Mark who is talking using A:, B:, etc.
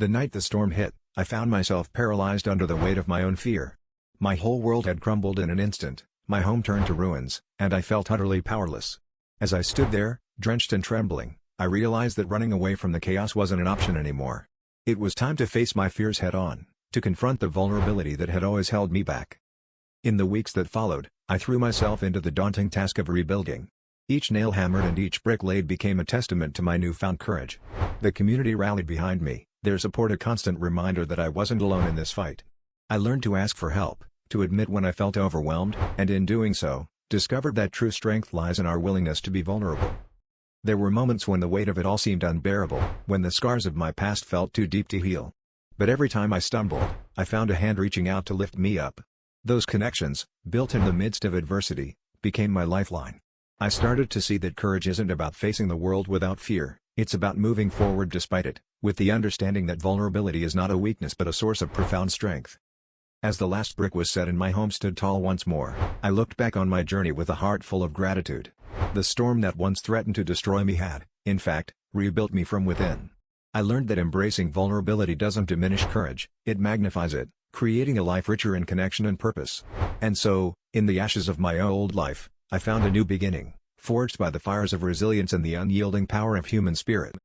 A: The night the storm hit, I found myself paralyzed under the weight of my own fear. My whole world had crumbled in an instant, my home turned to ruins, and I felt utterly powerless. As I stood there, drenched and trembling, I realized that running away from the chaos wasn't an option anymore. It was time to face my fears head-on, to confront the vulnerability that had always held me back. In the weeks that followed, I threw myself into the daunting task of rebuilding. Each nail hammered and each brick laid became a testament to my newfound courage. The community rallied behind me, their support a constant reminder that I wasn't alone in this fight. I learned to ask for help, to admit when I felt overwhelmed, and in doing so, discovered that true strength lies in our willingness to be vulnerable. There were moments when the weight of it all seemed unbearable, when the scars of my past felt too deep to heal. But every time I stumbled, I found a hand reaching out to lift me up. Those connections, built in the midst of adversity, became my lifeline. I started to see that courage isn't about facing the world without fear, it's about moving forward despite it, with the understanding that vulnerability is not a weakness but a source of profound strength. As the last brick was set and my home stood tall once more, I looked back on my journey with a heart full of gratitude. The storm that once threatened to destroy me had, in fact, rebuilt me from within. I learned that embracing vulnerability doesn't diminish courage, it magnifies it, creating a life richer in connection and purpose. And so, in the ashes of my old life, I found a new beginning, forged by the fires of resilience and the unyielding power of human spirit.